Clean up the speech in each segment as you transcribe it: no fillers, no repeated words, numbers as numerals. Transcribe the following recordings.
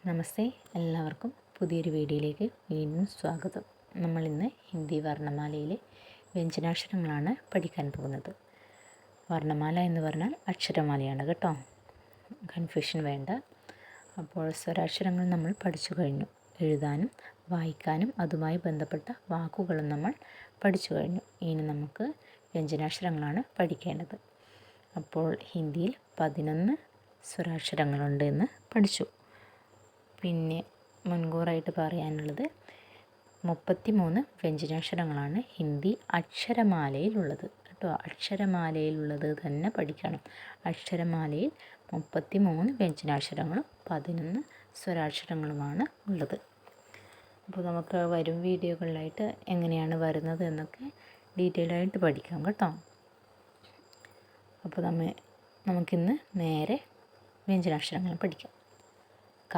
നമസ്തേ, എല്ലാവർക്കും പുതിയൊരു വീഡിയോയിലേക്ക് വീണ്ടും സ്വാഗതം. നമ്മളിന്ന് ഹിന്ദി വർണ്ണമാലയിലെ വ്യഞ്ജനാക്ഷരങ്ങളാണ് പഠിക്കാൻ പോകുന്നത്. വർണ്ണമാല എന്ന് പറഞ്ഞാൽ അക്ഷരമാലയാണ് കേട്ടോ, കൺഫ്യൂഷൻ വേണ്ട. അപ്പോൾ സ്വരാക്ഷരങ്ങൾ നമ്മൾ പഠിച്ചു കഴിഞ്ഞു. എഴുതാനും വായിക്കാനും അതുമായി ബന്ധപ്പെട്ട വാക്കുകളും നമ്മൾ പഠിച്ചു കഴിഞ്ഞു. ഇനി നമുക്ക് വ്യഞ്ജനാക്ഷരങ്ങളാണ് പഠിക്കേണ്ടത്. അപ്പോൾ ഹിന്ദിയിൽ 11 സ്വരാക്ഷരങ്ങളുണ്ട് എന്ന് പഠിച്ചു. പിന്നെ മുൻകൂറായിട്ട് പറയാനുള്ളത് 33 വ്യഞ്ജനാക്ഷരങ്ങളാണ് ഹിന്ദി അക്ഷരമാലയിലുള്ളത് കേട്ടോ. അക്ഷരമാലയിലുള്ളത് തന്നെ പഠിക്കണം. അക്ഷരമാലയിൽ 33 വ്യഞ്ജനാക്ഷരങ്ങളും 11 സ്വരാക്ഷരങ്ങളുമാണ് ഉള്ളത്. അപ്പോൾ നമുക്ക് വരും വീഡിയോകളിലായിട്ട് എങ്ങനെയാണ് വരുന്നത് എന്നൊക്കെ ഡീറ്റെയിൽ ആയിട്ട് പഠിക്കാം കേട്ടോ. അപ്പോൾ നമുക്കിന്ന് നേരെ വ്യഞ്ജനാക്ഷരങ്ങൾ പഠിക്കാം. ക,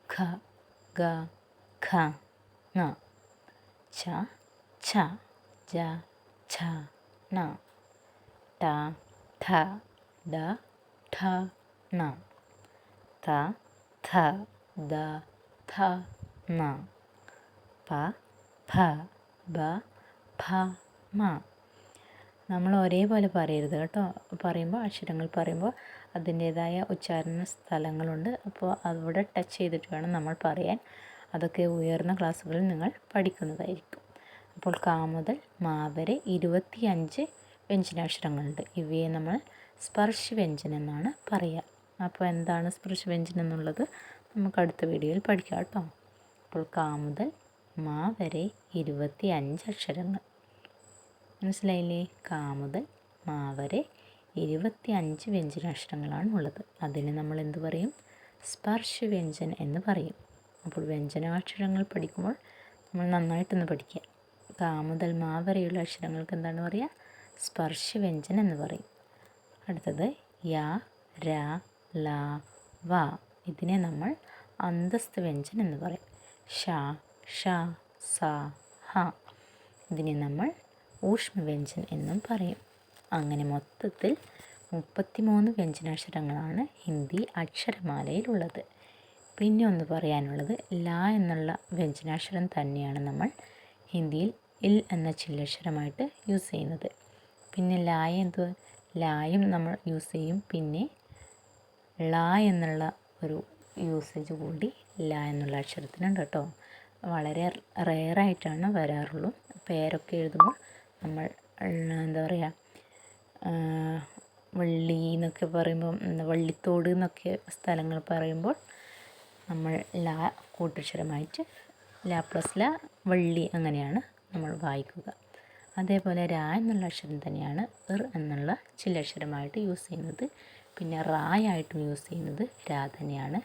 ഖ, ഗ, ഘ, ങ, ച, ഛ, ജ, ഝ, ണ, ട, ഠ, ഡ, ഠ, ണ, ത, ഥ, ദ, ഥ, ന, പ, ഫ, ബ, ഭ, മ. നമ്മൾ ഒരേപോലെ പറയരുത് കേട്ടോ. അക്ഷരങ്ങൾ പറയുമ്പോൾ അതിൻ്റേതായ ഉച്ചാരണ സ്ഥലങ്ങളുണ്ട്. അപ്പോൾ അവിടെ ടച്ച് ചെയ്തിട്ട് വേണം നമ്മൾ പറയാൻ. അതൊക്കെ ഉയർന്ന ക്ലാസ്സുകളിൽ നിങ്ങൾ പഠിക്കുന്നതായിരിക്കും. അപ്പോൾ ക മുതൽ മാ വരെ 25 വ്യഞ്ജനാക്ഷരങ്ങളുണ്ട്. ഇവയെ നമ്മൾ സ്പർശവ്യഞ്ജനം എന്നാണ് പറയുക. അപ്പോൾ എന്താണ് സ്പർശവ്യഞ്ജനം എന്നുള്ളത് നമുക്ക് അടുത്ത വീഡിയോയിൽ പഠിക്കാം കേട്ടോ. അപ്പോൾ ക മുതൽ മാ വരെ 25 അക്ഷരങ്ങൾ. മനസ്സിലായില്ലേ? ക മുതൽ മാ വരെ 25 വ്യഞ്ജനാക്ഷരങ്ങളാണ് ഉള്ളത്. അതിന് നമ്മൾ എന്ത് പറയും? സ്പർശവ്യഞ്ജൻ എന്ന് പറയും. അപ്പോൾ വ്യഞ്ജനാക്ഷരങ്ങൾ പഠിക്കുമ്പോൾ നമ്മൾ നന്നായിട്ടൊന്ന് പഠിക്കുക. ക മുതൽ മാ വരെയുള്ള അക്ഷരങ്ങൾക്ക് എന്താണ് പറയുക? സ്പർശവ്യഞ്ജൻ എന്ന് പറയും. അടുത്തത് യ, ര, ല, വ. ഇതിനെ നമ്മൾ അന്തസ്ഥ വ്യഞ്ജൻ എന്ന് പറയും. ഷ, ഷ, സ, ഹ. ഇതിനെ നമ്മൾ ഊഷ്മവ്യഞ്ജൻ എന്നും പറയും. അങ്ങനെ മൊത്തത്തിൽ 33 വ്യഞ്ജനാക്ഷരങ്ങളാണ് ഹിന്ദി അക്ഷരമാലയിലുള്ളത്. പിന്നെ ഒന്ന് പറയാനുള്ളത്, ല എന്നുള്ള വ്യഞ്ജനാക്ഷരം തന്നെയാണ് നമ്മൾ ഹിന്ദിയിൽ ഇൽ എന്ന ചില്ലക്ഷരമായിട്ട് യൂസ് ചെയ്യുന്നത്. പിന്നെ ലായും നമ്മൾ യൂസ് ചെയ്യും. പിന്നെ ള എന്നുള്ള ഒരു യൂസേജ് കൂടി ല എന്നുള്ള അക്ഷരത്തിനുണ്ട് കേട്ടോ. വളരെ റെയറായിട്ടാണ് വരാറുള്ളൂ. പേരൊക്കെ എഴുതുമ്പോൾ നമ്മൾ എന്താ പറയുക, വള്ളി എന്നൊക്കെ പറയുമ്പോൾ വള്ളിത്തോട് എന്നൊക്കെ സ്ഥലങ്ങൾ പറയുമ്പോൾ നമ്മൾ ല കൂട്ടക്ഷരമായിട്ട് ല പ്ലസ് ല വള്ളി അങ്ങനെയാണ് നമ്മൾ വായിക്കുക. അതേപോലെ ര എന്നുള്ള അക്ഷരം തന്നെയാണ് എന്നുള്ള ചില്ലക്ഷരമായിട്ട് യൂസ് ചെയ്യുന്നത്. പിന്നെ റായായിട്ടും യൂസ് ചെയ്യുന്നത് ര തന്നെയാണ്.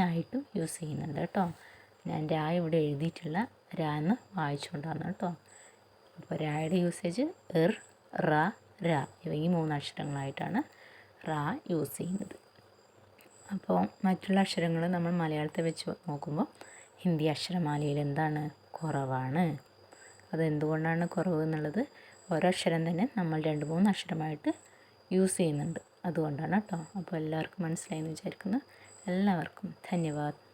ആയിട്ടും യൂസ് ചെയ്യുന്നുണ്ട് കേട്ടോ. ഞാൻ ര ഇവിടെ എഴുതിയിട്ടുള്ള ര എന്ന് വായിച്ചുകൊണ്ടാണ് കേട്ടോ. അപ്പോൾ രായുടെ യൂസേജ് റ, ര ഈ 3 അക്ഷരങ്ങളായിട്ടാണ് റ യൂസ് ചെയ്യുന്നത്. അപ്പോൾ മറ്റുള്ള അക്ഷരങ്ങൾ നമ്മൾ മലയാളത്തെ വെച്ച് നോക്കുമ്പോൾ ഹിന്ദി അക്ഷരമാലയിൽ എന്താണ് കുറവാണ്. അതെന്തുകൊണ്ടാണ് കുറവ് എന്നുള്ളത് ഓരോ അക്ഷരം തന്നെ നമ്മൾ 2-3 അക്ഷരമായിട്ട് യൂസ് ചെയ്യുന്നുണ്ട്. അതുകൊണ്ടാണ് കേട്ടോ. അപ്പോൾ എല്ലാവർക്കും മനസ്സിലായെന്ന് വിചാരിക്കുന്നു. എല്ലാവർക്കും ധന്യവാദ്.